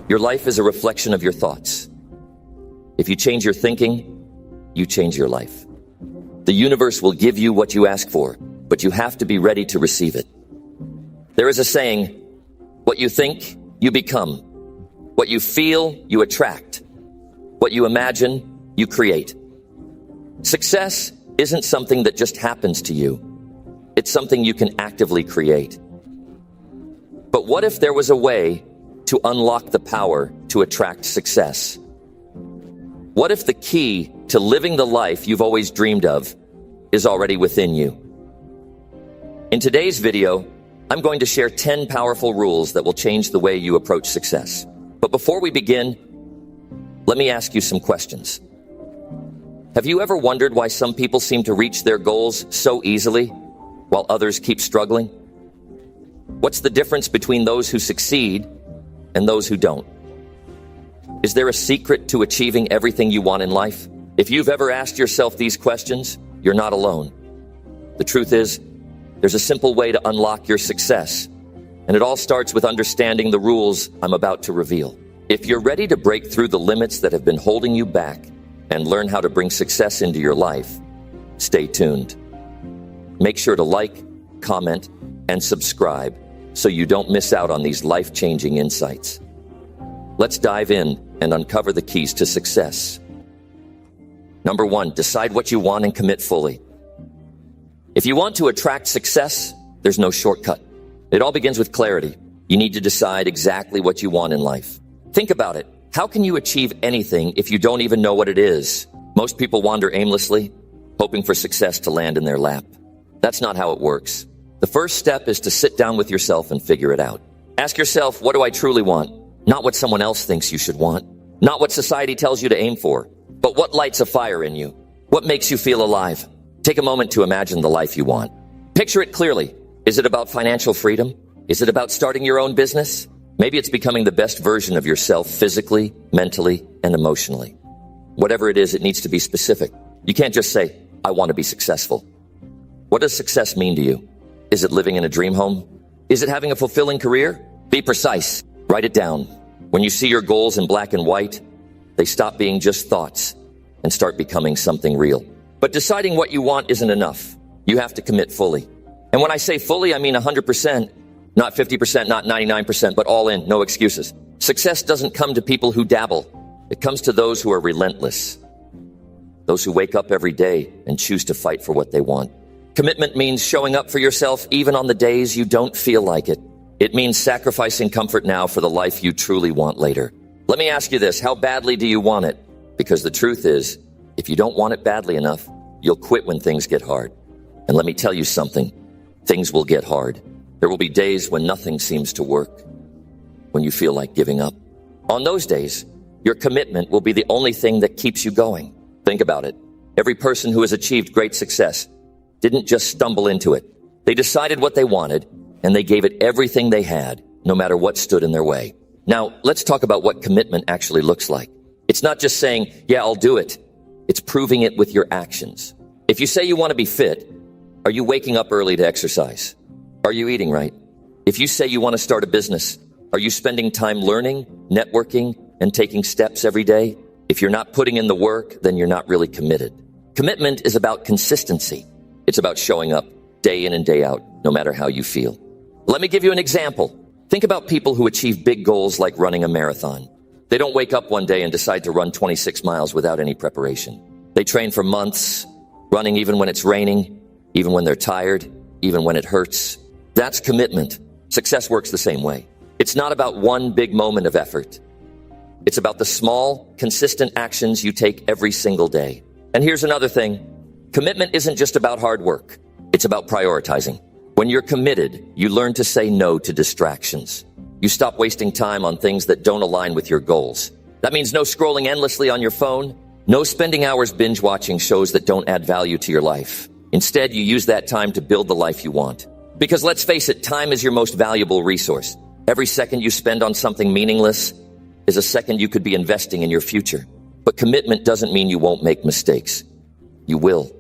Your life is a reflection of your thoughts. If you change your thinking, you change your life. The universe will give you what you ask for, but you have to be ready to receive it. There is a saying, what you think, you become. What you feel, you attract. What you imagine, you create. Success isn't something that just happens to you. It's something you can actively create. But what if there was a way to unlock the power to attract success? What if the key to living the life you've always dreamed of is already within you? In today's video, I'm going to share 10 powerful rules that will change the way you approach success. But before we begin, let me ask you some questions. Have you ever wondered why some people seem to reach their goals so easily, while others keep struggling? What's the difference between those who succeed and those who don't? Is there a secret to achieving everything you want in life? If you've ever asked yourself these questions, you're not alone. The truth is, there's a simple way to unlock your success, and it all starts with understanding the rules I'm about to reveal. If you're ready to break through the limits that have been holding you back and learn how to bring success into your life, stay tuned. Make sure to like, comment, and subscribe so you don't miss out on these life-changing insights. Let's dive in and uncover the keys to success. Number 1, decide what you want and commit fully. If you want to attract success, there's no shortcut. It all begins with clarity. You need to decide exactly what you want in life. Think about it. How can you achieve anything if you don't even know what it is? Most people wander aimlessly, hoping for success to land in their lap. That's not how it works. The first step is to sit down with yourself and figure it out. Ask yourself, what do I truly want? Not what someone else thinks you should want. Not what society tells you to aim for. But what lights a fire in you? What makes you feel alive? Take a moment to imagine the life you want. Picture it clearly. Is it about financial freedom? Is it about starting your own business? Maybe it's becoming the best version of yourself physically, mentally, and emotionally. Whatever it is, it needs to be specific. You can't just say, I want to be successful. What does success mean to you? Is it living in a dream home? Is it having a fulfilling career? Be precise. Write it down. When you see your goals in black and white, they stop being just thoughts and start becoming something real. But deciding what you want isn't enough. You have to commit fully. And when I say fully, I mean 100%, not 50%, not 99%, but all in, no excuses. Success doesn't come to people who dabble. It comes to those who are relentless. Those who wake up every day and choose to fight for what they want. Commitment means showing up for yourself even on the days you don't feel like it. It means sacrificing comfort now for the life you truly want later. Let me ask you this, how badly do you want it? Because the truth is, if you don't want it badly enough, you'll quit when things get hard. And let me tell you something, things will get hard. There will be days when nothing seems to work, when you feel like giving up. On those days, your commitment will be the only thing that keeps you going. Think about it. Every person who has achieved great success didn't just stumble into it. They decided what they wanted, and they gave it everything they had, no matter what stood in their way. Now, let's talk about what commitment actually looks like. It's not just saying, yeah, I'll do it. It's proving it with your actions. If you say you want to be fit, are you waking up early to exercise? Are you eating right? If you say you want to start a business, are you spending time learning, networking, and taking steps every day? If you're not putting in the work, then you're not really committed. Commitment is about consistency. It's about showing up day in and day out, no matter how you feel. Let me give you an example. Think about people who achieve big goals like running a marathon. They don't wake up one day and decide to run 26 miles without any preparation. They train for months, running even when it's raining, even when they're tired, even when it hurts. That's commitment. Success works the same way. It's not about one big moment of effort. It's about the small, consistent actions you take every single day. And here's another thing. Commitment isn't just about hard work. It's about prioritizing. When you're committed, you learn to say no to distractions. You stop wasting time on things that don't align with your goals. That means no scrolling endlessly on your phone, no spending hours binge watching shows that don't add value to your life. Instead, you use that time to build the life you want. Because let's face it, time is your most valuable resource. Every second you spend on something meaningless is a second you could be investing in your future. But commitment doesn't mean you won't make mistakes. You will.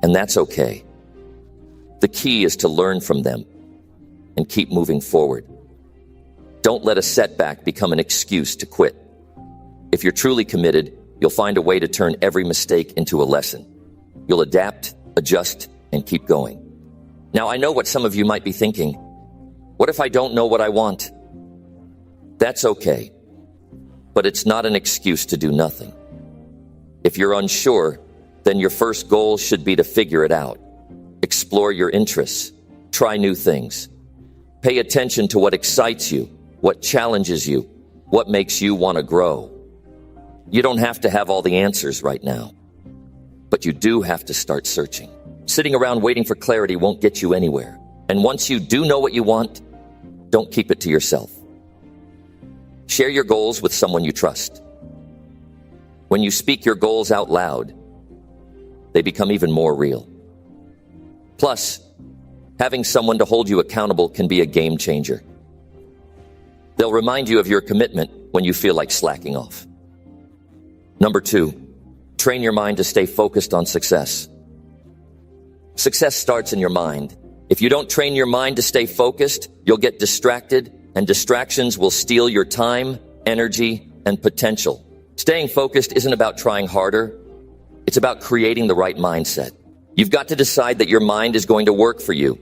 And that's okay. The key is to learn from them and keep moving forward. Don't let a setback become an excuse to quit. If you're truly committed, you'll find a way to turn every mistake into a lesson. You'll adapt, adjust, and keep going. Now, I know what some of you might be thinking. What if I don't know what I want? That's okay. But it's not an excuse to do nothing. If you're unsure, then your first goal should be to figure it out. Explore your interests. Try new things. Pay attention to what excites you, what challenges you, what makes you want to grow. You don't have to have all the answers right now, but you do have to start searching. Sitting around waiting for clarity won't get you anywhere. And once you do know what you want, don't keep it to yourself. Share your goals with someone you trust. When you speak your goals out loud, they become even more real. Plus, having someone to hold you accountable can be a game changer. They'll remind you of your commitment when you feel like slacking off. Number 2, train your mind to stay focused on success. Success starts in your mind. If you don't train your mind to stay focused, you'll get distracted, and distractions will steal your time, energy, and potential. Staying focused isn't about trying harder. It's about creating the right mindset. You've got to decide that your mind is going to work for you,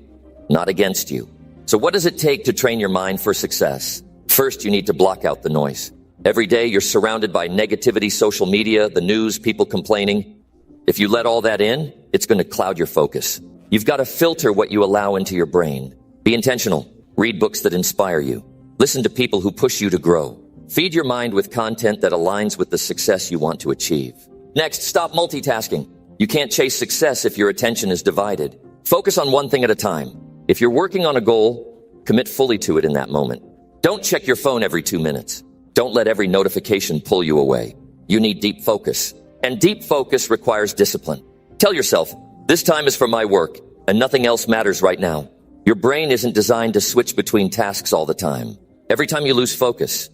not against you. So what does it take to train your mind for success? First, you need to block out the noise. Every day, you're surrounded by negativity, social media, the news, people complaining. If you let all that in, it's going to cloud your focus. You've got to filter what you allow into your brain. Be intentional. Read books that inspire you. Listen to people who push you to grow. Feed your mind with content that aligns with the success you want to achieve. Next, stop multitasking. You can't chase success if your attention is divided. Focus on one thing at a time. If you're working on a goal, commit fully to it in that moment. Don't check your phone every 2 minutes. Don't let every notification pull you away. You need deep focus. And deep focus requires discipline. Tell yourself, this time is for my work, and nothing else matters right now. Your brain isn't designed to switch between tasks all the time. Every time you lose focus,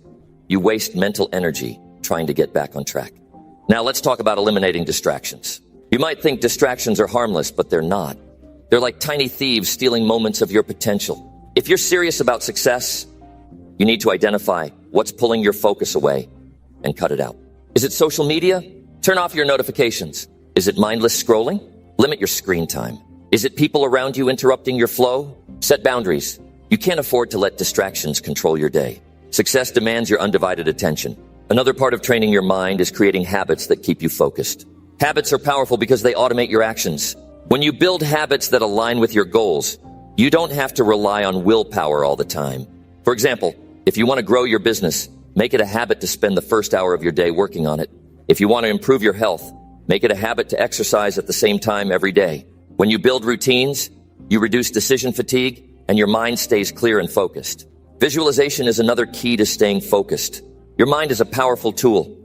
you waste mental energy trying to get back on track. Now let's talk about eliminating distractions. You might think distractions are harmless, but they're not. They're like tiny thieves stealing moments of your potential. If you're serious about success, you need to identify what's pulling your focus away and cut it out. Is it social media? Turn off your notifications. Is it mindless scrolling? Limit your screen time. Is it people around you interrupting your flow? Set boundaries. You can't afford to let distractions control your day. Success demands your undivided attention. Another part of training your mind is creating habits that keep you focused. Habits are powerful because they automate your actions. When you build habits that align with your goals, you don't have to rely on willpower all the time. For example, if you want to grow your business, make it a habit to spend the first hour of your day working on it. If you want to improve your health, make it a habit to exercise at the same time every day. When you build routines, you reduce decision fatigue, and your mind stays clear and focused. Visualization is another key to staying focused. Your mind is a powerful tool,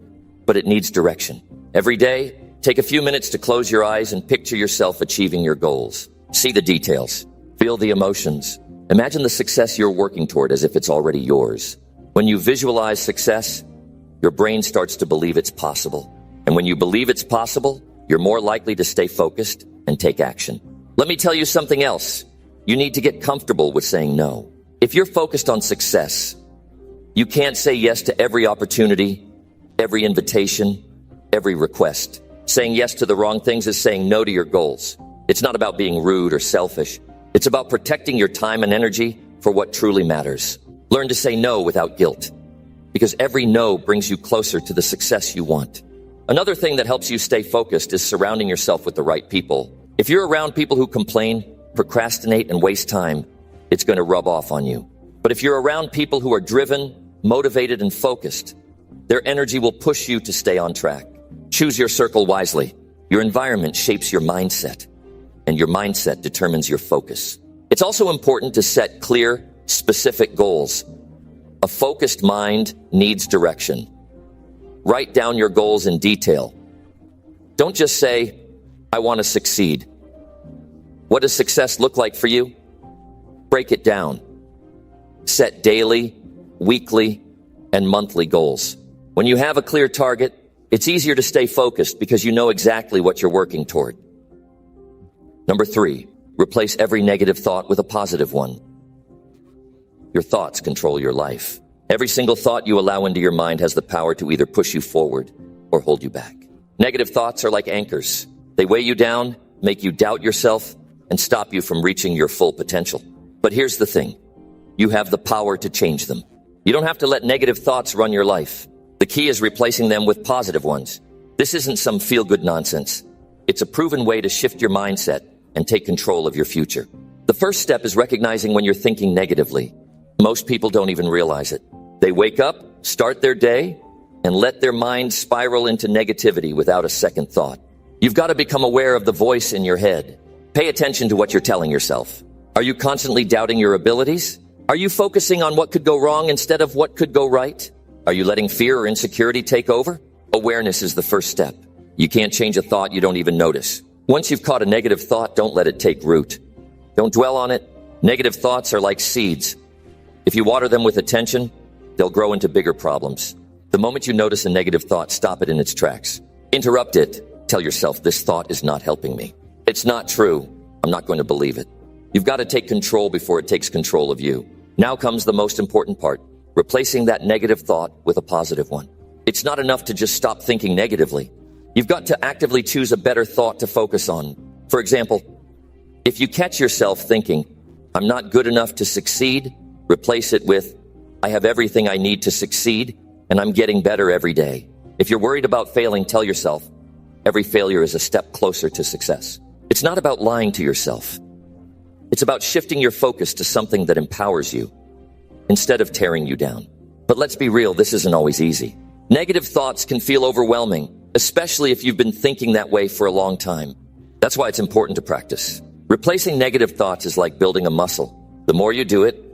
but it needs direction. Every day, take a few minutes to close your eyes and picture yourself achieving your goals. See the details. Feel the emotions. Imagine the success you're working toward as if it's already yours. When you visualize success, your brain starts to believe it's possible. And when you believe it's possible, you're more likely to stay focused and take action. Let me tell you something else. You need to get comfortable with saying no. If you're focused on success, you can't say yes to every opportunity, every invitation, every request. Saying yes to the wrong things is saying no to your goals. It's not about being rude or selfish. It's about protecting your time and energy for what truly matters. Learn to say no without guilt, because every no brings you closer to the success you want. Another thing that helps you stay focused is surrounding yourself with the right people. If you're around people who complain, procrastinate, and waste time, it's going to rub off on you. But if you're around people who are driven, motivated, and focused, their energy will push you to stay on track. Choose your circle wisely. Your environment shapes your mindset, and your mindset determines your focus. It's also important to set clear, specific goals. A focused mind needs direction. Write down your goals in detail. Don't just say, I want to succeed. What does success look like for you? Break it down. Set daily, weekly, and monthly goals. When you have a clear target, it's easier to stay focused because you know exactly what you're working toward. Number 3, replace every negative thought with a positive one. Your thoughts control your life. Every single thought you allow into your mind has the power to either push you forward or hold you back. Negative thoughts are like anchors. They weigh you down, make you doubt yourself, and stop you from reaching your full potential. But here's the thing. You have the power to change them. You don't have to let negative thoughts run your life. The key is replacing them with positive ones. This isn't some feel-good nonsense. It's a proven way to shift your mindset and take control of your future. The first step is recognizing when you're thinking negatively. Most people don't even realize it. They wake up, start their day, and let their mind spiral into negativity without a second thought. You've got to become aware of the voice in your head. Pay attention to what you're telling yourself. Are you constantly doubting your abilities? Are you focusing on what could go wrong instead of what could go right? Are you letting fear or insecurity take over? Awareness is the first step. You can't change a thought you don't even notice. Once you've caught a negative thought, don't let it take root. Don't dwell on it. Negative thoughts are like seeds. If you water them with attention, they'll grow into bigger problems. The moment you notice a negative thought, stop it in its tracks. Interrupt it. Tell yourself, this thought is not helping me. It's not true. I'm not going to believe it. You've got to take control before it takes control of you. Now comes the most important part, replacing that negative thought with a positive one. It's not enough to just stop thinking negatively. You've got to actively choose a better thought to focus on. For example, if you catch yourself thinking, I'm not good enough to succeed, replace it with, I have everything I need to succeed, and I'm getting better every day. If you're worried about failing, tell yourself, every failure is a step closer to success. It's not about lying to yourself. It's about shifting your focus to something that empowers you instead of tearing you down. But let's be real, this isn't always easy. Negative thoughts can feel overwhelming, especially if you've been thinking that way for a long time. That's why it's important to practice. Replacing negative thoughts is like building a muscle. The more you do it,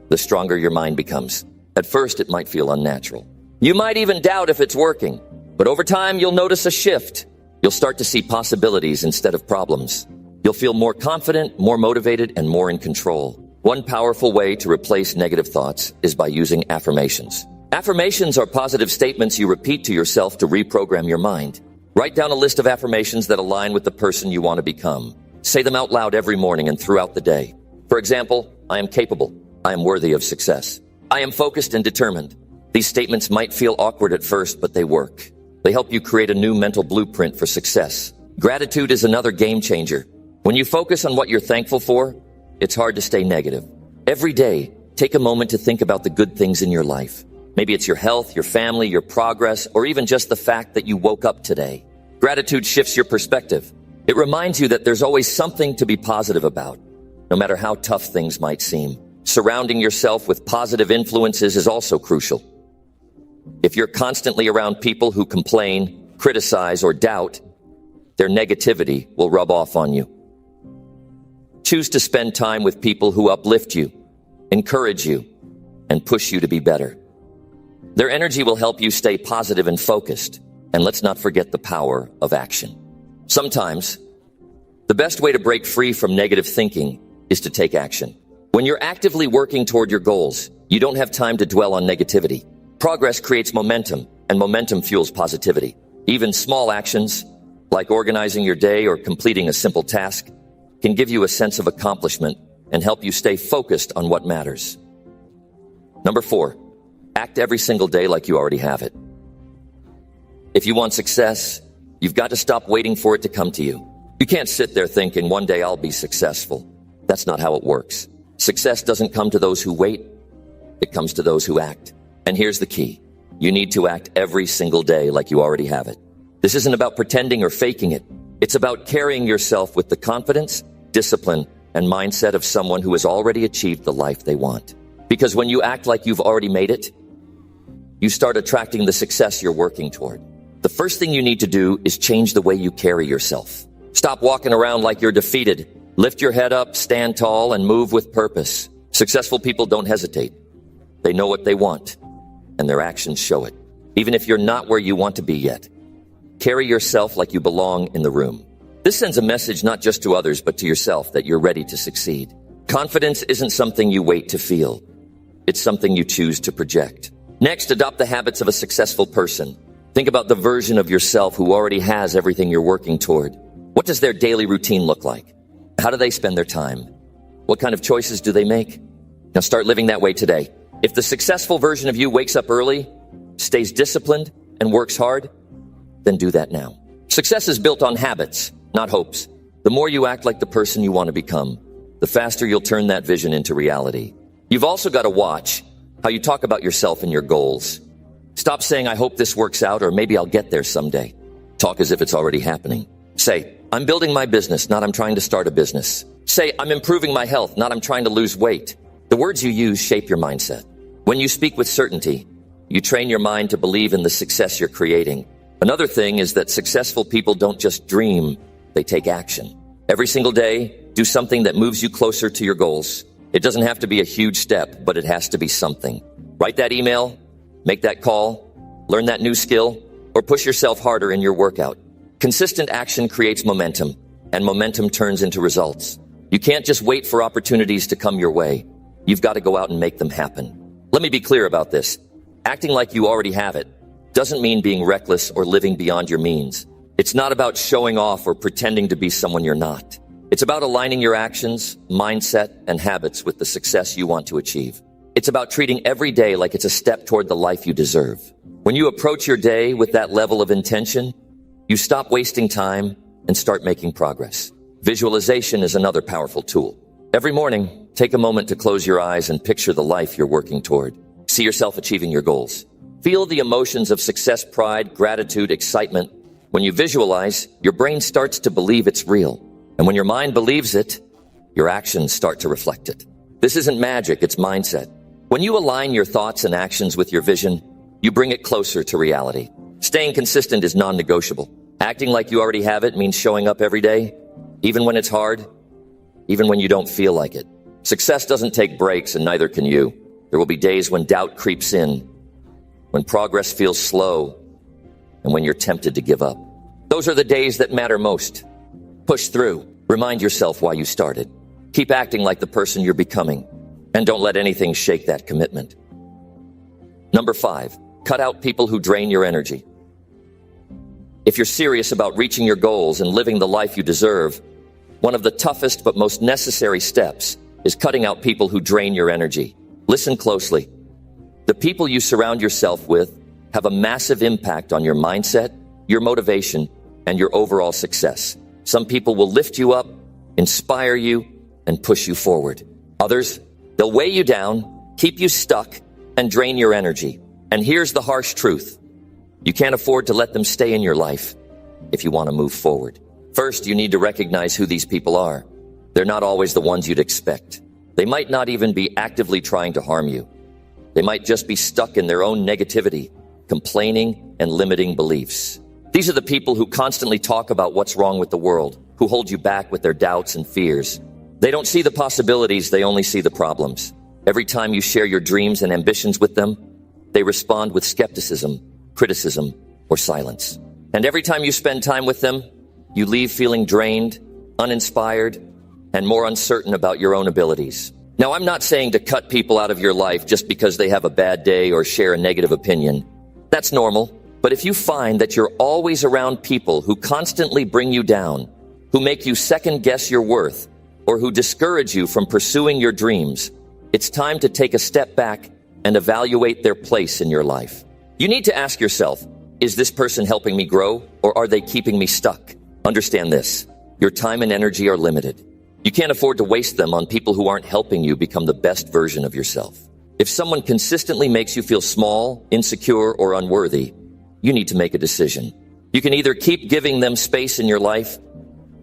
the stronger your mind becomes. At first, it might feel unnatural. You might even doubt if it's working, but over time, you'll notice a shift. You'll start to see possibilities instead of problems. You'll feel more confident, more motivated, and more in control. One powerful way to replace negative thoughts is by using affirmations. Affirmations are positive statements you repeat to yourself to reprogram your mind. Write down a list of affirmations that align with the person you want to become. Say them out loud every morning and throughout the day. For example, I am capable. I am worthy of success. I am focused and determined. These statements might feel awkward at first, but they work. They help you create a new mental blueprint for success. Gratitude is another game changer. When you focus on what you're thankful for, it's hard to stay negative. Every day, take a moment to think about the good things in your life. Maybe it's your health, your family, your progress, or even just the fact that you woke up today. Gratitude shifts your perspective. It reminds you that there's always something to be positive about, no matter how tough things might seem. Surrounding yourself with positive influences is also crucial. If you're constantly around people who complain, criticize, or doubt, their negativity will rub off on you. Choose to spend time with people who uplift you, encourage you, and push you to be better. Their energy will help you stay positive and focused. And let's not forget the power of action. Sometimes, the best way to break free from negative thinking is to take action. When you're actively working toward your goals, you don't have time to dwell on negativity. Progress creates momentum, and momentum fuels positivity. Even small actions, like organizing your day or completing a simple task, can give you a sense of accomplishment and help you stay focused on what matters. Number 4, act every single day like you already have it. If you want success, you've got to stop waiting for it to come to you. You can't sit there thinking, one day I'll be successful. That's not how it works. Success doesn't come to those who wait. It comes to those who act. And here's the key. You need to act every single day like you already have it. This isn't about pretending or faking it. It's about carrying yourself with the confidence, discipline, and mindset of someone who has already achieved the life they want. Because when you act like you've already made it, you start attracting the success you're working toward. The first thing you need to do is change the way you carry yourself. Stop walking around like you're defeated. Lift your head up, stand tall, and move with purpose. Successful people don't hesitate. They know what they want, and their actions show it. Even if you're not where you want to be yet, carry yourself like you belong in the room. This sends a message not just to others, but to yourself that you're ready to succeed. Confidence isn't something you wait to feel. It's something you choose to project. Next, adopt the habits of a successful person. Think about the version of yourself who already has everything you're working toward. What does their daily routine look like? How do they spend their time? What kind of choices do they make? Now start living that way today. If the successful version of you wakes up early, stays disciplined, and works hard, then do that now. Success is built on habits, not hopes. The more you act like the person you want to become, the faster you'll turn that vision into reality. You've also got to watch how you talk about yourself and your goals. Stop saying, I hope this works out, or maybe I'll get there someday. Talk as if it's already happening. Say, I'm building my business, not I'm trying to start a business. Say, I'm improving my health, not I'm trying to lose weight. The words you use shape your mindset. When you speak with certainty, you train your mind to believe in the success you're creating. Another thing is that successful people don't just dream, they take action. Every single day, do something that moves you closer to your goals. It doesn't have to be a huge step, but it has to be something. Write that email, make that call, learn that new skill, or push yourself harder in your workout. Consistent action creates momentum, and momentum turns into results. You can't just wait for opportunities to come your way. You've got to go out and make them happen. Let me be clear about this. Acting like you already have it doesn't mean being reckless or living beyond your means. It's not about showing off or pretending to be someone you're not. It's about aligning your actions, mindset, and habits with the success you want to achieve. It's about treating every day like it's a step toward the life you deserve. When you approach your day with that level of intention, you stop wasting time and start making progress. Visualization is another powerful tool. Every morning, take a moment to close your eyes and picture the life you're working toward. See yourself achieving your goals. Feel the emotions of success, pride, gratitude, excitement. When you visualize, your brain starts to believe it's real. And when your mind believes it, your actions start to reflect it. This isn't magic, it's mindset. When you align your thoughts and actions with your vision, you bring it closer to reality. Staying consistent is non-negotiable. Acting like you already have it means showing up every day, even when it's hard, even when you don't feel like it. Success doesn't take breaks, and neither can you. There will be days when doubt creeps in, when progress feels slow, and when you're tempted to give up. Those are the days that matter most. Push through. Remind yourself why you started. Keep acting like the person you're becoming, and don't let anything shake that commitment. Number 5, cut out people who drain your energy. If you're serious about reaching your goals and living the life you deserve, one of the toughest but most necessary steps is cutting out people who drain your energy. Listen closely. The people you surround yourself with have a massive impact on your mindset, your motivation, and your overall success. Some people will lift you up, inspire you, and push you forward. Others, they'll weigh you down, keep you stuck, and drain your energy. And here's the harsh truth. You can't afford to let them stay in your life if you want to move forward. First, you need to recognize who these people are. They're not always the ones you'd expect. They might not even be actively trying to harm you. They might just be stuck in their own negativity, complaining, and limiting beliefs. These are the people who constantly talk about what's wrong with the world, who hold you back with their doubts and fears. They don't see the possibilities, they only see the problems. Every time you share your dreams and ambitions with them, they respond with skepticism, criticism, or silence. And every time you spend time with them, you leave feeling drained, uninspired, and more uncertain about your own abilities. Now, I'm not saying to cut people out of your life just because they have a bad day or share a negative opinion. That's normal. But if you find that you're always around people who constantly bring you down, who make you second guess your worth, or who discourage you from pursuing your dreams, it's time to take a step back and evaluate their place in your life. You need to ask yourself, is this person helping me grow, or are they keeping me stuck? Understand this, your time and energy are limited. You can't afford to waste them on people who aren't helping you become the best version of yourself. If someone consistently makes you feel small, insecure, or unworthy, you need to make a decision. You can either keep giving them space in your life,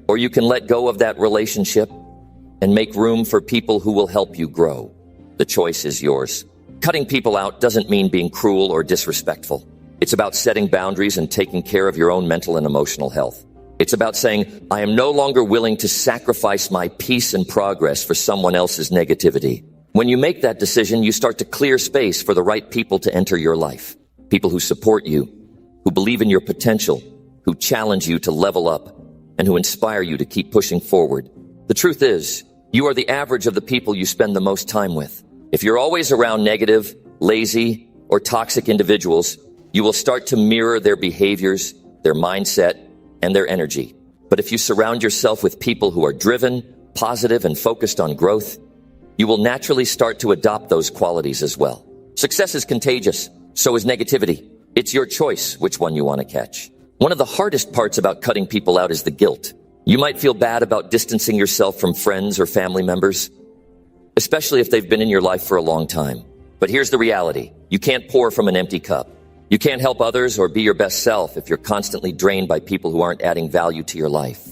or you can let go of that relationship and make room for people who will help you grow. The choice is yours. Cutting people out doesn't mean being cruel or disrespectful. It's about setting boundaries and taking care of your own mental and emotional health. It's about saying, I am no longer willing to sacrifice my peace and progress for someone else's negativity. When you make that decision, you start to clear space for the right people to enter your life. People who support you, who believe in your potential, who challenge you to level up, and who inspire you to keep pushing forward. The truth is, you are the average of the people you spend the most time with. If you're always around negative, lazy, or toxic individuals, you will start to mirror their behaviors, their mindset, and their energy. But if you surround yourself with people who are driven, positive, and focused on growth, you will naturally start to adopt those qualities as well. Success is contagious. So is negativity. It's your choice which one you want to catch. One of the hardest parts about cutting people out is the guilt. You might feel bad about distancing yourself from friends or family members, especially if they've been in your life for a long time. But here's the reality. You can't pour from an empty cup. You can't help others or be your best self if you're constantly drained by people who aren't adding value to your life.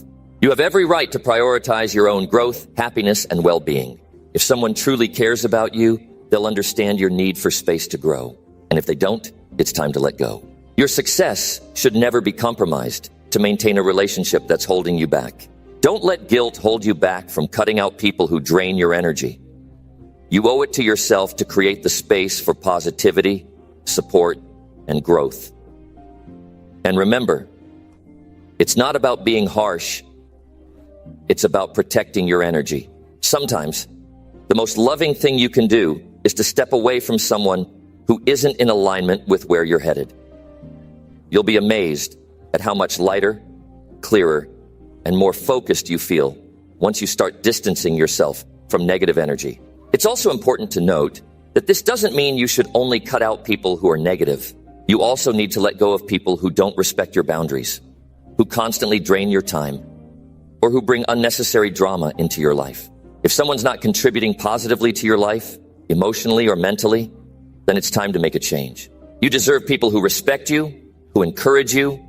You have every right to prioritize your own growth, happiness, and well-being. If someone truly cares about you, they'll understand your need for space to grow. And if they don't, it's time to let go. Your success should never be compromised to maintain a relationship that's holding you back. Don't let guilt hold you back from cutting out people who drain your energy. You owe it to yourself to create the space for positivity, support, and growth. And remember, it's not about being harsh. It's about protecting your energy. Sometimes, the most loving thing you can do is to step away from someone who isn't in alignment with where you're headed. You'll be amazed at how much lighter, clearer, and more focused you feel once you start distancing yourself from negative energy. It's also important to note that this doesn't mean you should only cut out people who are negative. You also need to let go of people who don't respect your boundaries, who constantly drain your time, or who bring unnecessary drama into your life. If someone's not contributing positively to your life, emotionally or mentally, then it's time to make a change. You deserve people who respect you, who encourage you,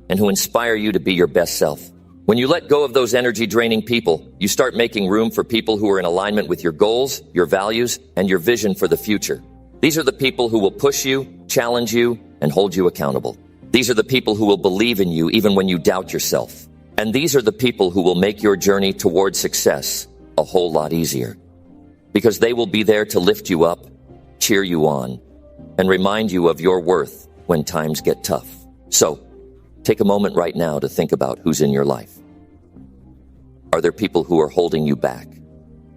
and who inspire you to be your best self. When you let go of those energy-draining people, you start making room for people who are in alignment with your goals, your values, and your vision for the future. These are the people who will push you, challenge you, and hold you accountable. These are the people who will believe in you even when you doubt yourself. And these are the people who will make your journey towards success a whole lot easier. Because they will be there to lift you up, cheer you on, and remind you of your worth when times get tough. So, take a moment right now to think about who's in your life. Are there people who are holding you back,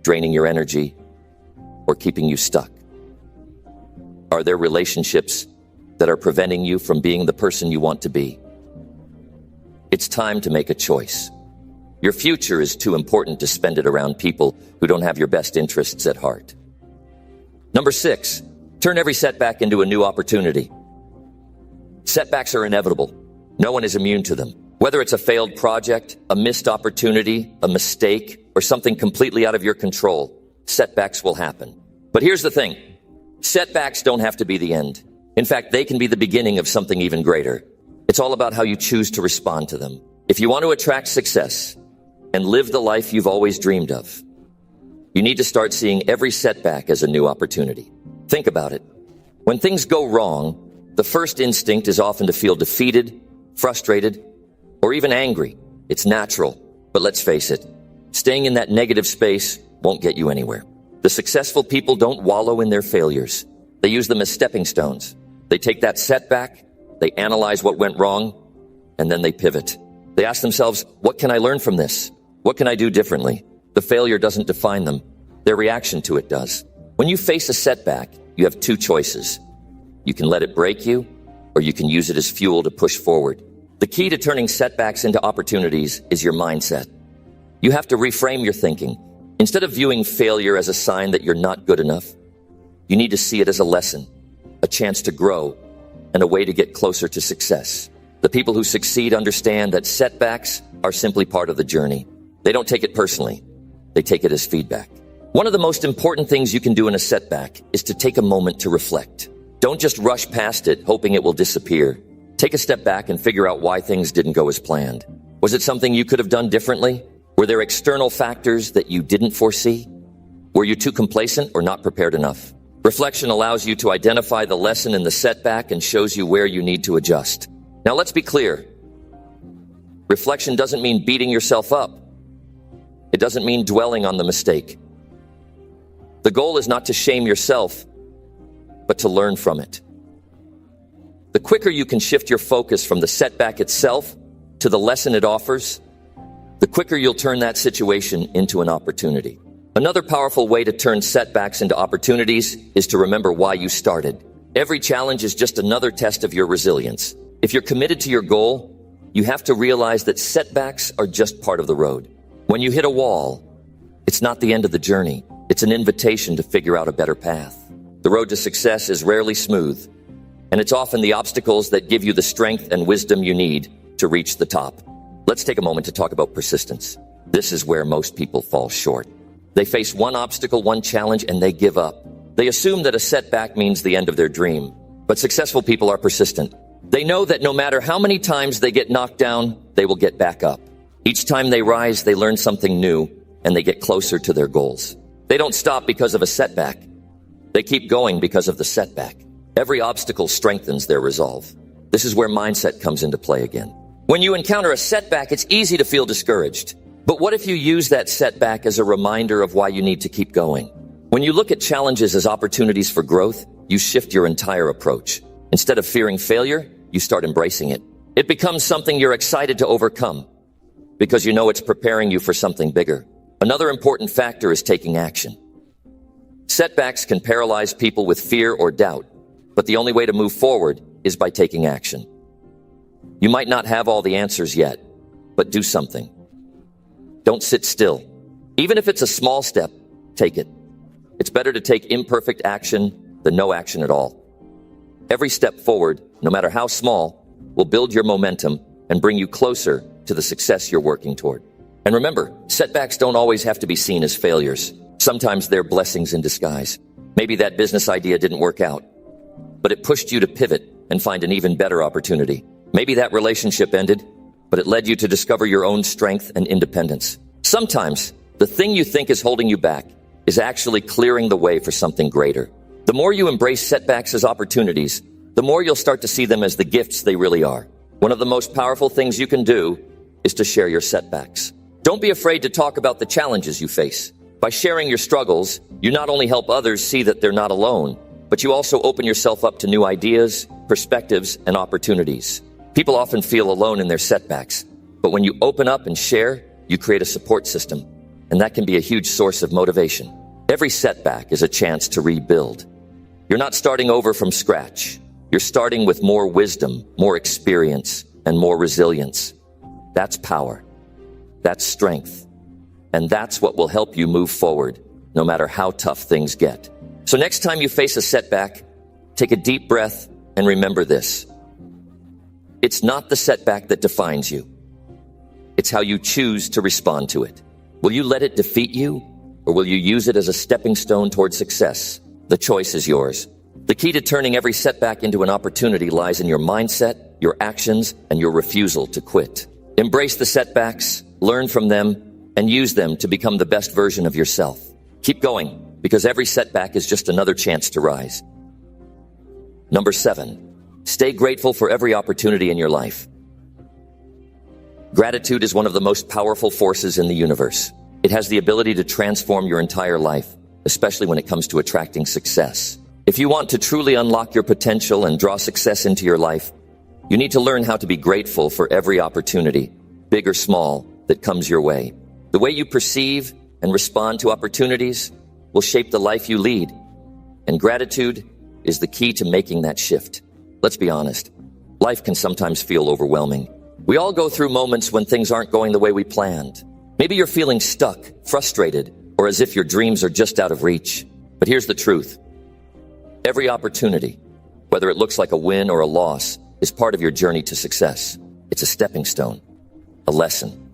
draining your energy, or keeping you stuck? Are there relationships that are preventing you from being the person you want to be? It's time to make a choice. Your future is too important to spend it around people who don't have your best interests at heart. Number 6, turn every setback into a new opportunity. Setbacks are inevitable. No one is immune to them. Whether it's a failed project, a missed opportunity, a mistake, or something completely out of your control, setbacks will happen. But here's the thing. Setbacks don't have to be the end. In fact, they can be the beginning of something even greater. It's all about how you choose to respond to them. If you want to attract success and live the life you've always dreamed of, you need to start seeing every setback as a new opportunity. Think about it. When things go wrong, the first instinct is often to feel defeated, frustrated, or even angry. It's natural, but let's face it, staying in that negative space won't get you anywhere. The successful people don't wallow in their failures. They use them as stepping stones. They take that setback, they analyze what went wrong, and then they pivot. They ask themselves, what can I learn from this? What can I do differently? The failure doesn't define them. Their reaction to it does. When you face a setback, you have two choices. You can let it break you, or you can use it as fuel to push forward. The key to turning setbacks into opportunities is your mindset. You have to reframe your thinking. Instead of viewing failure as a sign that you're not good enough, you need to see it as a lesson, a chance to grow, and a way to get closer to success. The people who succeed understand that setbacks are simply part of the journey. They don't take it personally. They take it as feedback. One of the most important things you can do in a setback is to take a moment to reflect. Don't just rush past it, hoping it will disappear. Take a step back and figure out why things didn't go as planned. Was it something you could have done differently? Were there external factors that you didn't foresee? Were you too complacent or not prepared enough? Reflection allows you to identify the lesson in the setback and shows you where you need to adjust. Now let's be clear. Reflection doesn't mean beating yourself up. It doesn't mean dwelling on the mistake. The goal is not to shame yourself, but to learn from it. The quicker you can shift your focus from the setback itself to the lesson it offers, the quicker you'll turn that situation into an opportunity. Another powerful way to turn setbacks into opportunities is to remember why you started. Every challenge is just another test of your resilience. If you're committed to your goal, you have to realize that setbacks are just part of the road. When you hit a wall, it's not the end of the journey. It's an invitation to figure out a better path. The road to success is rarely smooth, and it's often the obstacles that give you the strength and wisdom you need to reach the top. Let's take a moment to talk about persistence. This is where most people fall short. They face one obstacle, one challenge, and they give up. They assume that a setback means the end of their dream. But successful people are persistent. They know that no matter how many times they get knocked down, they will get back up. Each time they rise, they learn something new, and they get closer to their goals. They don't stop because of a setback. They keep going because of the setback. Every obstacle strengthens their resolve. This is where mindset comes into play again. When you encounter a setback, it's easy to feel discouraged. But what if you use that setback as a reminder of why you need to keep going? When you look at challenges as opportunities for growth, you shift your entire approach. Instead of fearing failure, you start embracing it. It becomes something you're excited to overcome because you know it's preparing you for something bigger. Another important factor is taking action. Setbacks can paralyze people with fear or doubt, but the only way to move forward is by taking action. You might not have all the answers yet, but do something. Don't sit still. Even if it's a small step, take it. It's better to take imperfect action than no action at all. Every step forward, no matter how small, will build your momentum and bring you closer to the success you're working toward. And remember, setbacks don't always have to be seen as failures. Sometimes they're blessings in disguise. Maybe that business idea didn't work out, but it pushed you to pivot and find an even better opportunity. Maybe that relationship ended, but it led you to discover your own strength and independence. Sometimes, the thing you think is holding you back is actually clearing the way for something greater. The more you embrace setbacks as opportunities, the more you'll start to see them as the gifts they really are. One of the most powerful things you can do is to share your setbacks. Don't be afraid to talk about the challenges you face. By sharing your struggles, you not only help others see that they're not alone, but you also open yourself up to new ideas, perspectives, and opportunities. People often feel alone in their setbacks, but when you open up and share, you create a support system, and that can be a huge source of motivation. Every setback is a chance to rebuild. You're not starting over from scratch. You're starting with more wisdom, more experience, and more resilience. That's power. That's strength. And that's what will help you move forward, no matter how tough things get. So next time you face a setback, take a deep breath and remember this. It's not the setback that defines you. It's how you choose to respond to it. Will you let it defeat you, or will you use it as a stepping stone toward success? The choice is yours. The key to turning every setback into an opportunity lies in your mindset, your actions, and your refusal to quit. Embrace the setbacks, learn from them, and use them to become the best version of yourself. Keep going, because every setback is just another chance to rise. Number 7. Stay grateful for every opportunity in your life. Gratitude is one of the most powerful forces in the universe. It has the ability to transform your entire life, especially when it comes to attracting success. If you want to truly unlock your potential and draw success into your life, you need to learn how to be grateful for every opportunity, big or small, that comes your way. The way you perceive and respond to opportunities will shape the life you lead, and gratitude is the key to making that shift. Let's be honest. Life can sometimes feel overwhelming. We all go through moments when things aren't going the way we planned. Maybe you're feeling stuck, frustrated, or as if your dreams are just out of reach. But here's the truth. Every opportunity, whether it looks like a win or a loss, is part of your journey to success. It's a stepping stone, a lesson,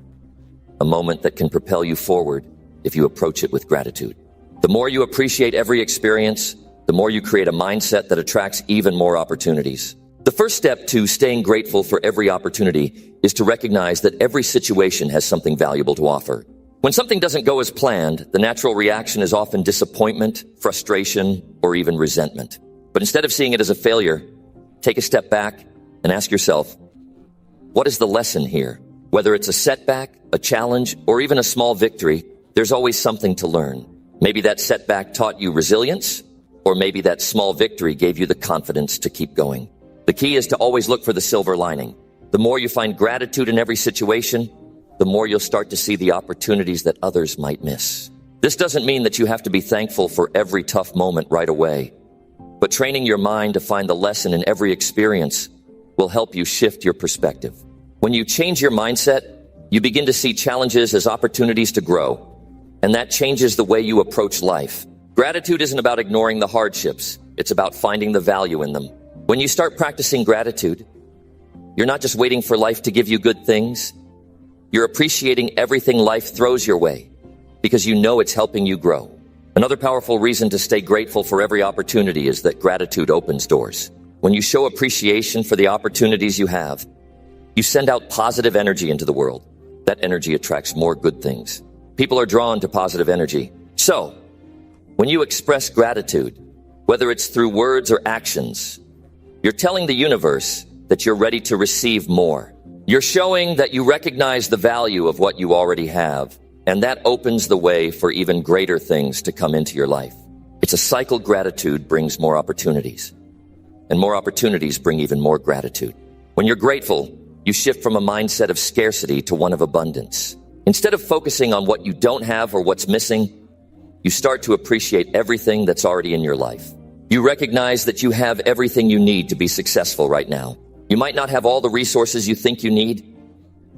a moment that can propel you forward if you approach it with gratitude. The more you appreciate every experience, the more you create a mindset that attracts even more opportunities. The first step to staying grateful for every opportunity is to recognize that every situation has something valuable to offer. When something doesn't go as planned, the natural reaction is often disappointment, frustration, or even resentment. But instead of seeing it as a failure, take a step back and ask yourself, what is the lesson here? Whether it's a setback, a challenge, or even a small victory, there's always something to learn. Maybe that setback taught you resilience, or maybe that small victory gave you the confidence to keep going. The key is to always look for the silver lining. The more you find gratitude in every situation, the more you'll start to see the opportunities that others might miss. This doesn't mean that you have to be thankful for every tough moment right away, but training your mind to find the lesson in every experience will help you shift your perspective. When you change your mindset, you begin to see challenges as opportunities to grow, and that changes the way you approach life. Gratitude isn't about ignoring the hardships. It's about finding the value in them. When you start practicing gratitude, you're not just waiting for life to give you good things. You're appreciating everything life throws your way because you know it's helping you grow. Another powerful reason to stay grateful for every opportunity is that gratitude opens doors. When you show appreciation for the opportunities you have, you send out positive energy into the world. That energy attracts more good things. People are drawn to positive energy. So, when you express gratitude, whether it's through words or actions, you're telling the universe that you're ready to receive more. You're showing that you recognize the value of what you already have, and that opens the way for even greater things to come into your life. It's a cycle. Gratitude brings more opportunities, and more opportunities bring even more gratitude. When you're grateful, you shift from a mindset of scarcity to one of abundance. Instead of focusing on what you don't have or what's missing, you start to appreciate everything that's already in your life. You recognize that you have everything you need to be successful right now. You might not have all the resources you think you need,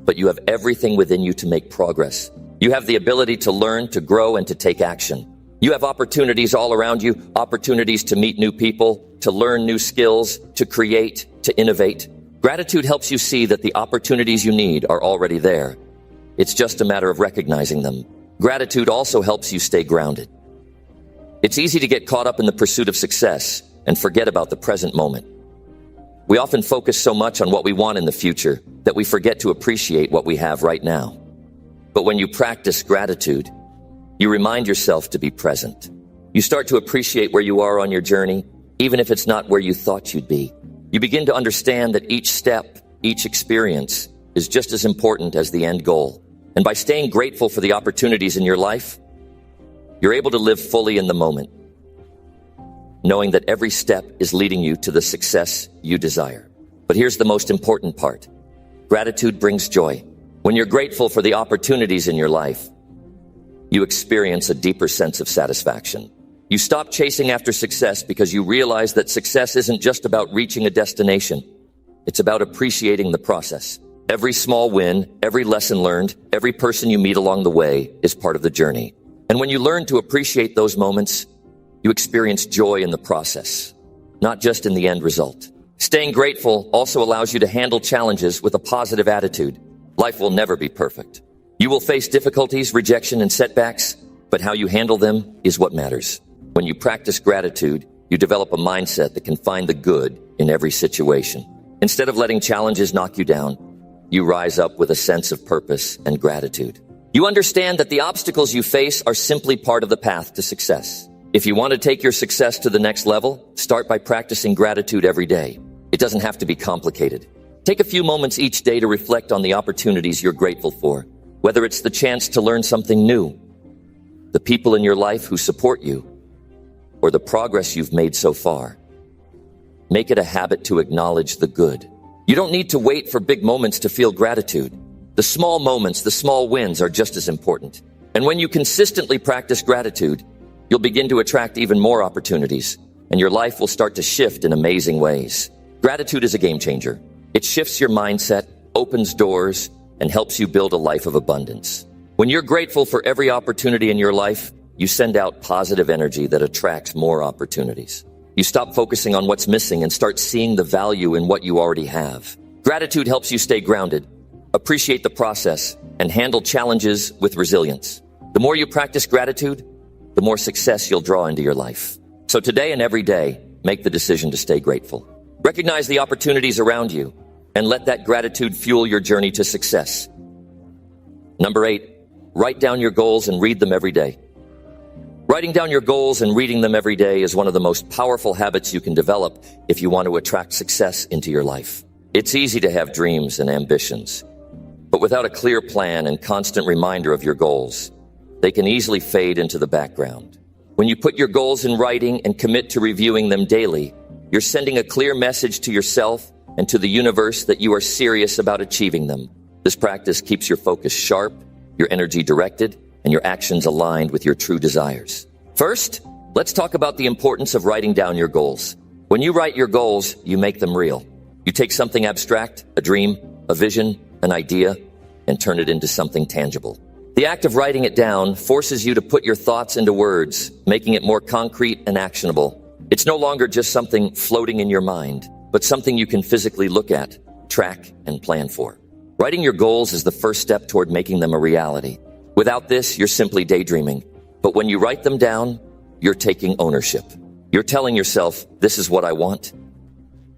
but you have everything within you to make progress. You have the ability to learn, to grow, and to take action. You have opportunities all around you, opportunities to meet new people, to learn new skills, to create, to innovate. Gratitude helps you see that the opportunities you need are already there. It's just a matter of recognizing them. Gratitude also helps you stay grounded. It's easy to get caught up in the pursuit of success and forget about the present moment. We often focus so much on what we want in the future that we forget to appreciate what we have right now. But when you practice gratitude, you remind yourself to be present. You start to appreciate where you are on your journey, even if it's not where you thought you'd be. You begin to understand that each step, each experience is just as important as the end goal. And by staying grateful for the opportunities in your life, you're able to live fully in the moment, knowing that every step is leading you to the success you desire. But here's the most important part. Gratitude brings joy. When you're grateful for the opportunities in your life, you experience a deeper sense of satisfaction. You stop chasing after success because you realize that success isn't just about reaching a destination. It's about appreciating the process. Every small win, every lesson learned, every person you meet along the way is part of the journey. And when you learn to appreciate those moments, you experience joy in the process, not just in the end result. Staying grateful also allows you to handle challenges with a positive attitude. Life will never be perfect. You will face difficulties, rejection, and setbacks, but how you handle them is what matters. When you practice gratitude, you develop a mindset that can find the good in every situation. Instead of letting challenges knock you down, you rise up with a sense of purpose and gratitude. You understand that the obstacles you face are simply part of the path to success. If you want to take your success to the next level, start by practicing gratitude every day. It doesn't have to be complicated. Take a few moments each day to reflect on the opportunities you're grateful for, whether it's the chance to learn something new, the people in your life who support you, or the progress you've made so far. Make it a habit to acknowledge the good. You don't need to wait for big moments to feel gratitude. The small moments, the small wins are just as important. And when you consistently practice gratitude, you'll begin to attract even more opportunities, and your life will start to shift in amazing ways. Gratitude is a game changer. It shifts your mindset, opens doors, and helps you build a life of abundance. When you're grateful for every opportunity in your life, you send out positive energy that attracts more opportunities. You stop focusing on what's missing and start seeing the value in what you already have. Gratitude helps you stay grounded, appreciate the process, and handle challenges with resilience. The more you practice gratitude, the more success you'll draw into your life. So today and every day, make the decision to stay grateful. Recognize the opportunities around you and let that gratitude fuel your journey to success. Number 8, write down your goals and read them every day. Writing down your goals and reading them every day is one of the most powerful habits you can develop if you want to attract success into your life. It's easy to have dreams and ambitions, but without a clear plan and constant reminder of your goals, they can easily fade into the background. When you put your goals in writing and commit to reviewing them daily, you're sending a clear message to yourself and to the universe that you are serious about achieving them. This practice keeps your focus sharp, your energy directed, and your actions aligned with your true desires. First, let's talk about the importance of writing down your goals. When you write your goals, you make them real. You take something abstract, a dream, a vision, an idea, and turn it into something tangible. The act of writing it down forces you to put your thoughts into words, making it more concrete and actionable. It's no longer just something floating in your mind, but something you can physically look at, track, and plan for. Writing your goals is the first step toward making them a reality. Without this, you're simply daydreaming. But when you write them down, you're taking ownership. You're telling yourself, this is what I want,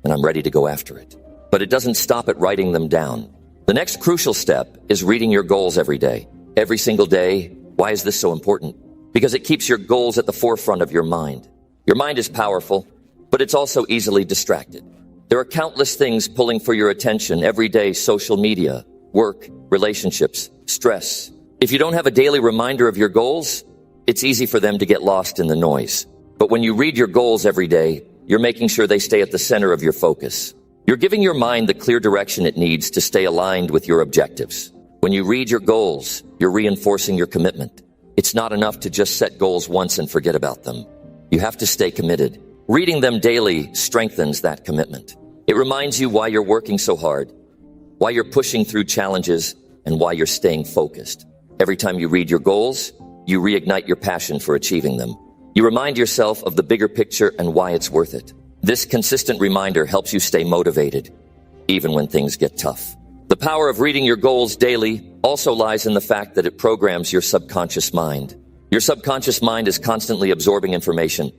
and I'm ready to go after it. But it doesn't stop at writing them down. The next crucial step is reading your goals every day. Every single day. Why is this so important? Because it keeps your goals at the forefront of your mind. Your mind is powerful, but it's also easily distracted. There are countless things pulling for your attention every day: social media, work, relationships, stress. If you don't have a daily reminder of your goals, it's easy for them to get lost in the noise. But when you read your goals every day, you're making sure they stay at the center of your focus. You're giving your mind the clear direction it needs to stay aligned with your objectives. When you read your goals, you're reinforcing your commitment. It's not enough to just set goals once and forget about them. You have to stay committed. Reading them daily strengthens that commitment. It reminds you why you're working so hard, why you're pushing through challenges, and why you're staying focused. Every time you read your goals, you reignite your passion for achieving them. You remind yourself of the bigger picture and why it's worth it. This consistent reminder helps you stay motivated, even when things get tough. The power of reading your goals daily also lies in the fact that it programs your subconscious mind. Your subconscious mind is constantly absorbing information,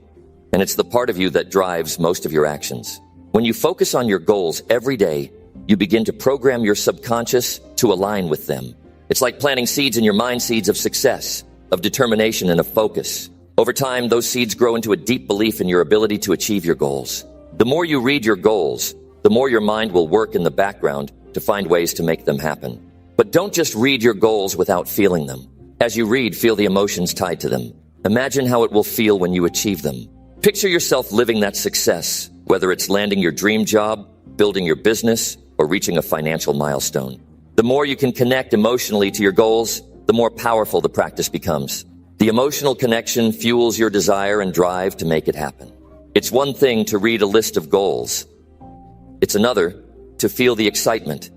and it's the part of you that drives most of your actions. When you focus on your goals every day, you begin to program your subconscious to align with them. It's like planting seeds in your mind, seeds of success, of determination, and of focus. Over time, those seeds grow into a deep belief in your ability to achieve your goals. The more you read your goals, the more your mind will work in the background to find ways to make them happen. But don't just read your goals without feeling them. As you read, feel the emotions tied to them. Imagine how it will feel when you achieve them. Picture yourself living that success, whether it's landing your dream job, building your business, or reaching a financial milestone. The more you can connect emotionally to your goals, the more powerful the practice becomes. The emotional connection fuels your desire and drive to make it happen. It's one thing to read a list of goals. It's another to feel the excitement,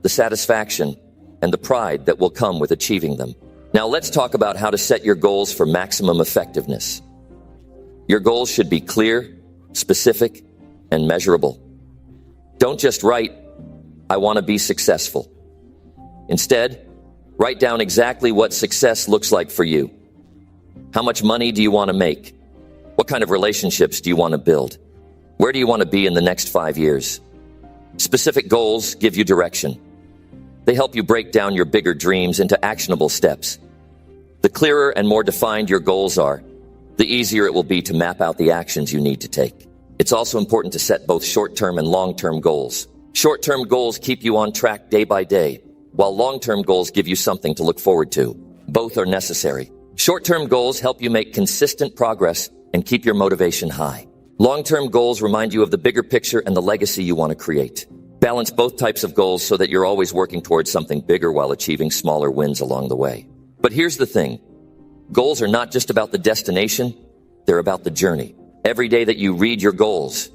the satisfaction, and the pride that will come with achieving them. Now let's talk about how to set your goals for maximum effectiveness. Your goals should be clear, specific, and measurable. Don't just write, "I want to be successful." Instead, write down exactly what success looks like for you. How much money do you want to make? What kind of relationships do you want to build? Where do you want to be in the next 5 years? Specific goals give you direction. They help you break down your bigger dreams into actionable steps. The clearer and more defined your goals are, the easier it will be to map out the actions you need to take. It's also important to set both short-term and long-term goals. Short-term goals keep you on track day by day, while long-term goals give you something to look forward to. Both are necessary. Short-term goals help you make consistent progress and keep your motivation high. Long-term goals remind you of the bigger picture and the legacy you want to create. Balance both types of goals so that you're always working towards something bigger while achieving smaller wins along the way. But here's the thing. Goals are not just about the destination, they're about the journey. Every day that you read your goals,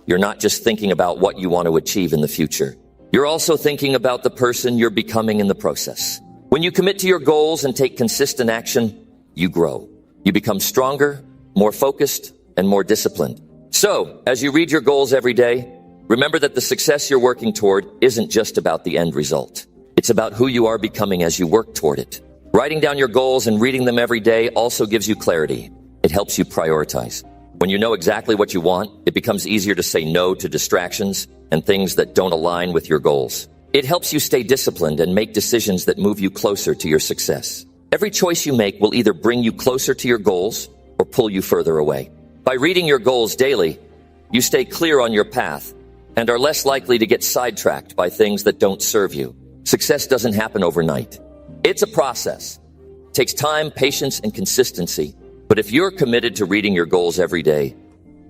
you're not just thinking about what you want to achieve in the future. You're also thinking about the person you're becoming in the process. When you commit to your goals and take consistent action, you grow. You become stronger, more focused, and more disciplined. So, as you read your goals every day, remember that the success you're working toward isn't just about the end result. It's about who you are becoming as you work toward it. Writing down your goals and reading them every day also gives you clarity. It helps you prioritize. When you know exactly what you want, it becomes easier to say no to distractions and things that don't align with your goals. It helps you stay disciplined and make decisions that move you closer to your success. Every choice you make will either bring you closer to your goals or pull you further away. By reading your goals daily, you stay clear on your path and are less likely to get sidetracked by things that don't serve you. Success doesn't happen overnight. It's a process. It takes time, patience, and consistency. But if you're committed to reading your goals every day,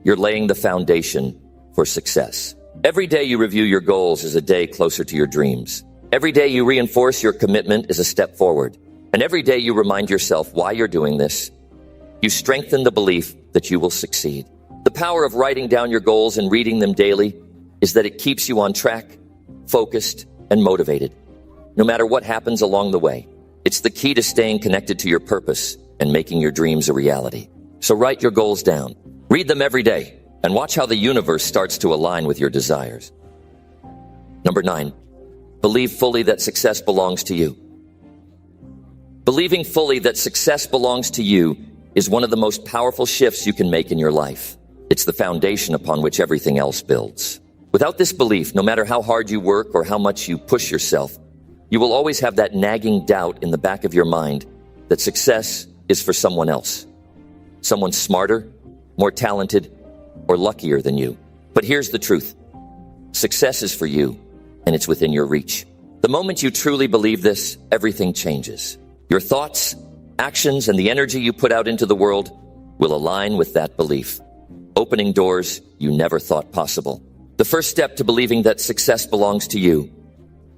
you're laying the foundation for success. Every day you review your goals is a day closer to your dreams. Every day you reinforce your commitment is a step forward. And every day you remind yourself why you're doing this, you strengthen the belief that you will succeed. The power of writing down your goals and reading them daily is that it keeps you on track, focused, and motivated, no matter what happens along the way. It's the key to staying connected to your purpose and making your dreams a reality. So write your goals down, read them every day, and watch how the universe starts to align with your desires. Number 9, believe fully that success belongs to you. Believing fully that success belongs to you is one of the most powerful shifts you can make in your life. It's the foundation upon which everything else builds. Without this belief, no matter how hard you work or how much you push yourself, you will always have that nagging doubt in the back of your mind that success is for someone else. Someone smarter, more talented, or luckier than you. But here's the truth. Success is for you, and it's within your reach. The moment you truly believe this, everything changes. Your thoughts, actions, and the energy you put out into the world will align with that belief, opening doors you never thought possible. The first step to believing that success belongs to you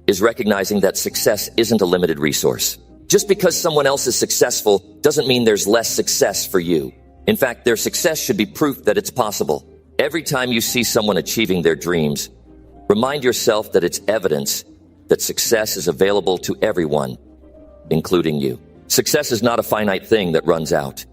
is recognizing that success isn't a limited resource. Just because someone else is successful doesn't mean there's less success for you. In fact, their success should be proof that it's possible. Every time you see someone achieving their dreams, remind yourself that it's evidence that success is available to everyone, including you. Success is not a finite thing that runs out.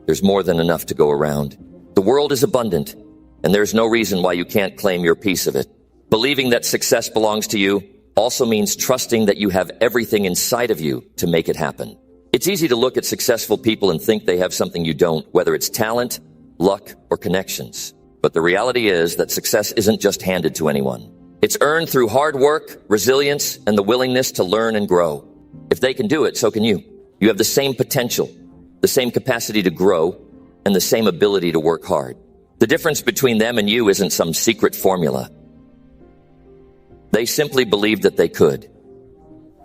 There's more than enough to go around. The world is abundant, and there's no reason why you can't claim your piece of it. Believing that success belongs to you also means trusting that you have everything inside of you to make it happen. It's easy to look at successful people and think they have something you don't, whether it's talent, luck, or connections. But the reality is that success isn't just handed to anyone. It's earned through hard work, resilience, and the willingness to learn and grow. If they can do it, so can you. You have the same potential, the same capacity to grow, and the same ability to work hard. The difference between them and you isn't some secret formula. They simply believed that they could,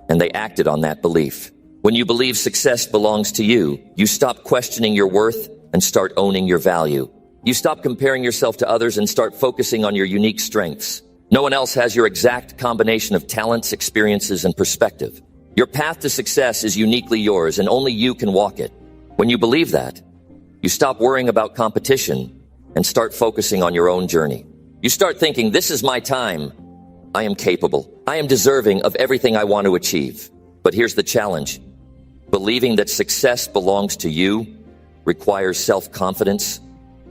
and they acted on that belief. When you believe success belongs to you, you stop questioning your worth and start owning your value. You stop comparing yourself to others and start focusing on your unique strengths. No one else has your exact combination of talents, experiences, and perspective. Your path to success is uniquely yours, and only you can walk it. When you believe that, you stop worrying about competition and start focusing on your own journey. You start thinking, this is my time. I am capable. I am deserving of everything I want to achieve. But here's the challenge. Believing that success belongs to you requires self-confidence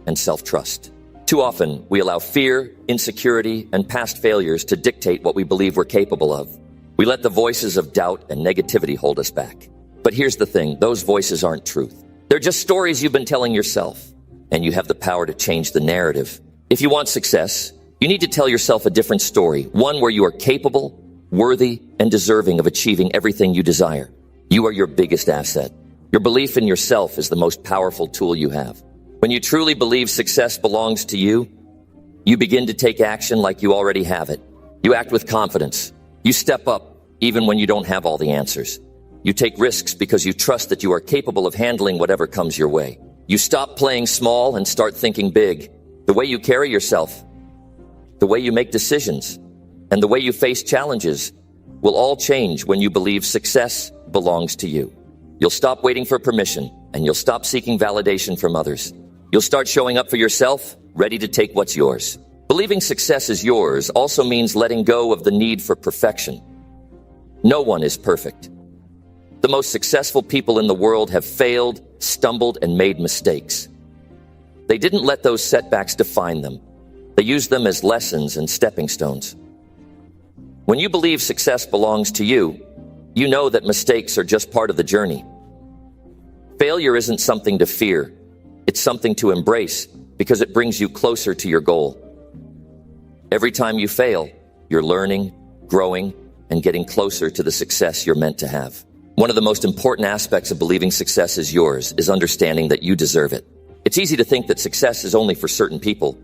and self-trust. Too often, we allow fear, insecurity, and past failures to dictate what we believe we're capable of. We let the voices of doubt and negativity hold us back. But here's the thing, those voices aren't truth. They're just stories you've been telling yourself, and you have the power to change the narrative. If you want success, you need to tell yourself a different story, one where you are capable, worthy, and deserving of achieving everything you desire. You are your biggest asset. Your belief in yourself is the most powerful tool you have. When you truly believe success belongs to you, you begin to take action like you already have it. You act with confidence. You step up even when you don't have all the answers. You take risks because you trust that you are capable of handling whatever comes your way. You stop playing small and start thinking big. The way you carry yourself, the way you make decisions, and the way you face challenges will all change when you believe success belongs to you. You'll stop waiting for permission, and you'll stop seeking validation from others. You'll start showing up for yourself, ready to take what's yours. Believing success is yours also means letting go of the need for perfection. No one is perfect. The most successful people in the world have failed, stumbled, and made mistakes. They didn't let those setbacks define them. They used them as lessons and stepping stones. When you believe success belongs to you, you know that mistakes are just part of the journey. Failure isn't something to fear. It's something to embrace because it brings you closer to your goal. Every time you fail, you're learning, growing, and getting closer to the success you're meant to have. One of the most important aspects of believing success is yours is understanding that you deserve it. It's easy to think that success is only for certain people,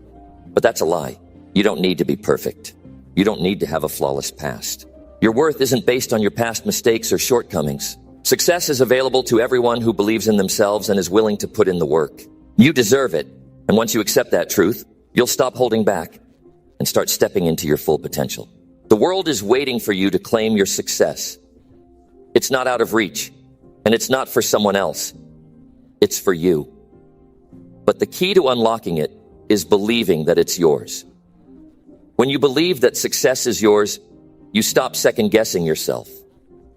but that's a lie. You don't need to be perfect. You don't need to have a flawless past. Your worth isn't based on your past mistakes or shortcomings. Success is available to everyone who believes in themselves and is willing to put in the work. You deserve it, and once you accept that truth, you'll stop holding back and start stepping into your full potential. The world is waiting for you to claim your success. It's not out of reach, and it's not for someone else. It's for you. But the key to unlocking it is believing that it's yours. When you believe that success is yours, you stop second-guessing yourself.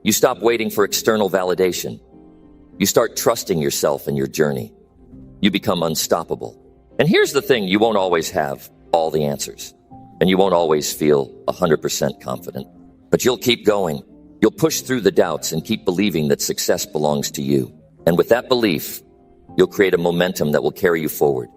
You stop waiting for external validation. You start trusting yourself and your journey. You become unstoppable. And here's the thing, you won't always have all the answers. And you won't always feel 100% confident. But you'll keep going. You'll push through the doubts and keep believing that success belongs to you. And with that belief, you'll create a momentum that will carry you forward,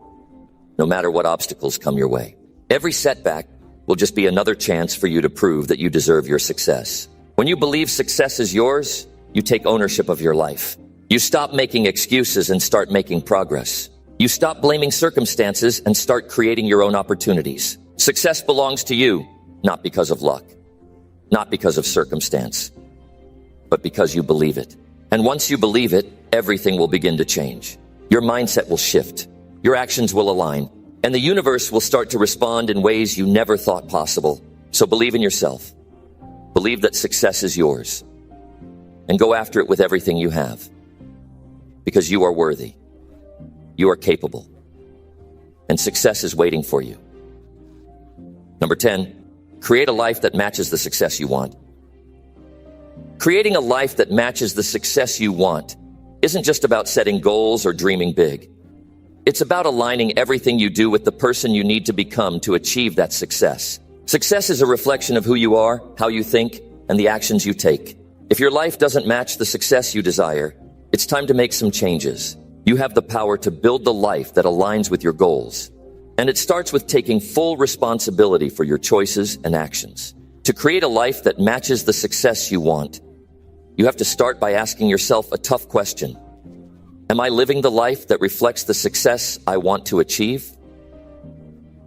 no matter what obstacles come your way. Every setback will just be another chance for you to prove that you deserve your success. When you believe success is yours, you take ownership of your life. You stop making excuses and start making progress. You stop blaming circumstances and start creating your own opportunities. Success belongs to you, not because of luck, not because of circumstance, but because you believe it. And once you believe it, everything will begin to change. Your mindset will shift. Your actions will align. And the universe will start to respond in ways you never thought possible. So believe in yourself. Believe that success is yours. And go after it with everything you have. Because you are worthy. You are capable. And success is waiting for you. Number 10, create a life that matches the success you want. Creating a life that matches the success you want isn't just about setting goals or dreaming big. It's about aligning everything you do with the person you need to become to achieve that success. Success is a reflection of who you are, how you think, and the actions you take. If your life doesn't match the success you desire, it's time to make some changes. You have the power to build the life that aligns with your goals. And it starts with taking full responsibility for your choices and actions. To create a life that matches the success you want, you have to start by asking yourself a tough question. Am I living the life that reflects the success I want to achieve?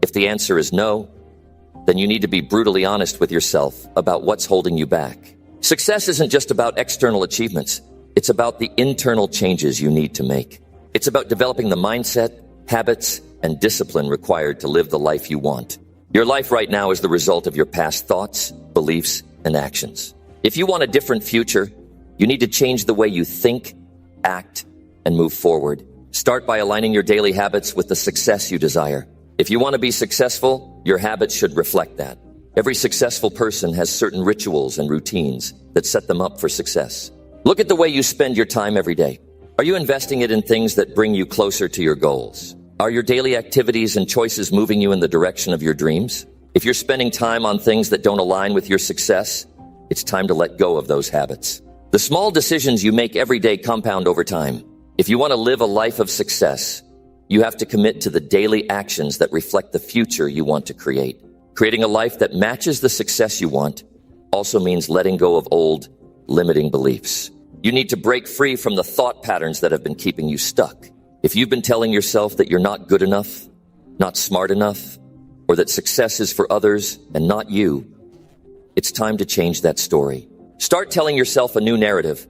If the answer is no, then you need to be brutally honest with yourself about what's holding you back. Success isn't just about external achievements. It's about the internal changes you need to make. It's about developing the mindset, habits, and discipline required to live the life you want. Your life right now is the result of your past thoughts, beliefs, and actions. If you want a different future, you need to change the way you think, act, and move forward. Start by aligning your daily habits with the success you desire. If you want to be successful, your habits should reflect that. Every successful person has certain rituals and routines that set them up for success. Look at the way you spend your time every day. Are you investing it in things that bring you closer to your goals? Are your daily activities and choices moving you in the direction of your dreams? If you're spending time on things that don't align with your success, it's time to let go of those habits. The small decisions you make every day compound over time. If you want to live a life of success, you have to commit to the daily actions that reflect the future you want to create. Creating a life that matches the success you want also means letting go of old, limiting beliefs. You need to break free from the thought patterns that have been keeping you stuck. If you've been telling yourself that you're not good enough, not smart enough, or that success is for others and not you, it's time to change that story. Start telling yourself a new narrative,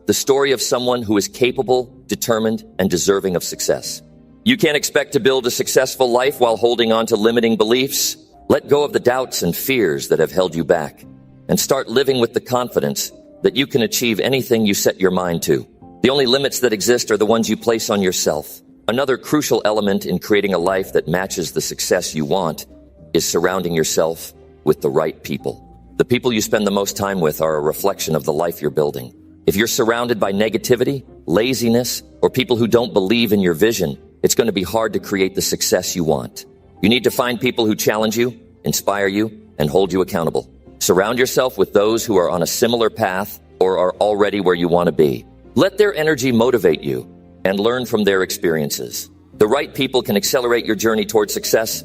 the story of someone who is capable, determined, and deserving of success. You can't expect to build a successful life while holding on to limiting beliefs. Let go of the doubts and fears that have held you back, and start living with the confidence that you can achieve anything you set your mind to. The only limits that exist are the ones you place on yourself. Another crucial element in creating a life that matches the success you want is surrounding yourself with the right people. The people you spend the most time with are a reflection of the life you're building. If you're surrounded by negativity, laziness, or people who don't believe in your vision, it's going to be hard to create the success you want. You need to find people who challenge you, inspire you, and hold you accountable. Surround yourself with those who are on a similar path or are already where you want to be. Let their energy motivate you and learn from their experiences. The right people can accelerate your journey toward success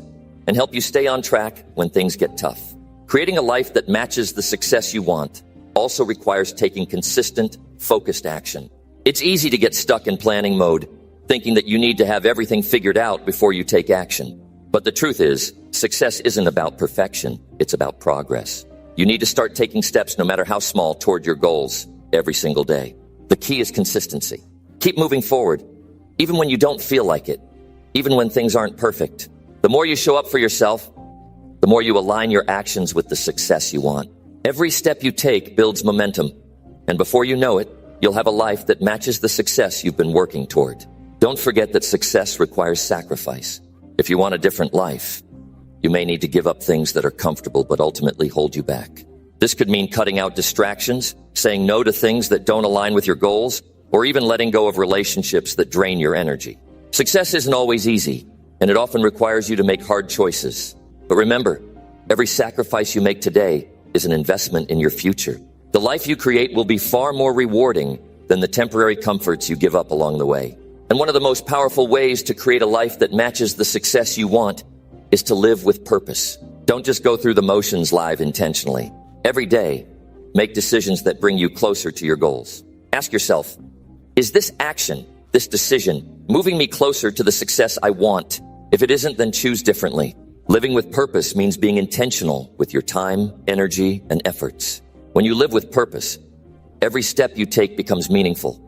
and help you stay on track when things get tough. Creating a life that matches the success you want also requires taking consistent, focused action. It's easy to get stuck in planning mode, thinking that you need to have everything figured out before you take action. But the truth is, success isn't about perfection, it's about progress. You need to start taking steps, no matter how small, toward your goals every single day. The key is consistency. Keep moving forward, even when you don't feel like it, even when things aren't perfect. The more you show up for yourself, the more you align your actions with the success you want. Every step you take builds momentum, and before you know it, you'll have a life that matches the success you've been working toward. Don't forget that success requires sacrifice. If you want a different life, you may need to give up things that are comfortable but ultimately hold you back. This could mean cutting out distractions, saying no to things that don't align with your goals, or even letting go of relationships that drain your energy. Success isn't always easy, and it often requires you to make hard choices. But remember, every sacrifice you make today is an investment in your future. The life you create will be far more rewarding than the temporary comforts you give up along the way. And one of the most powerful ways to create a life that matches the success you want is to live with purpose. Don't just go through the motions live intentionally. Every day, make decisions that bring you closer to your goals. Ask yourself, is this action, this decision, moving me closer to the success I want? If it isn't, then choose differently. Living with purpose means being intentional with your time, energy, and efforts. When you live with purpose, every step you take becomes meaningful,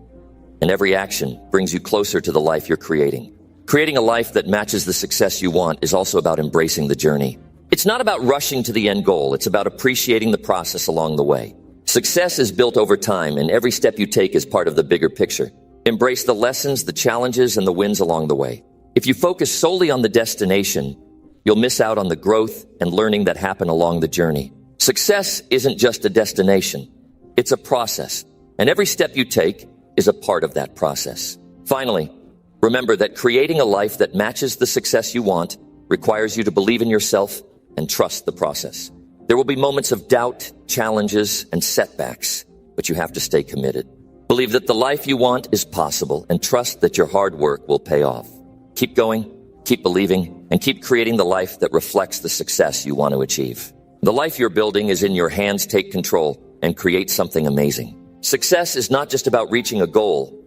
and every action brings you closer to the life you're creating. Creating a life that matches the success you want is also about embracing the journey. It's not about rushing to the end goal. It's about appreciating the process along the way. Success is built over time, and every step you take is part of the bigger picture. Embrace the lessons, the challenges, and the wins along the way. If you focus solely on the destination, you'll miss out on the growth and learning that happen along the journey. Success isn't just a destination. It's a process, and every step you take is a part of that process. Finally, remember that creating a life that matches the success you want requires you to believe in yourself and trust the process. There will be moments of doubt, challenges, and setbacks, but you have to stay committed. Believe that the life you want is possible and trust that your hard work will pay off. Keep going, keep believing, and keep creating the life that reflects the success you want to achieve. The life you're building is in your hands. Take control and create something amazing. Success is not just about reaching a goal.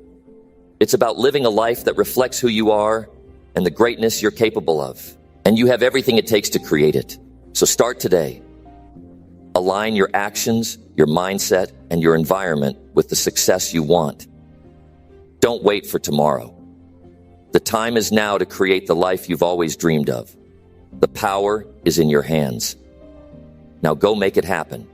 It's about living a life that reflects who you are and the greatness you're capable of. And you have everything it takes to create it. So start today. Align your actions, your mindset, and your environment with the success you want. Don't wait for tomorrow. The time is now to create the life you've always dreamed of. The power is in your hands. Now go make it happen.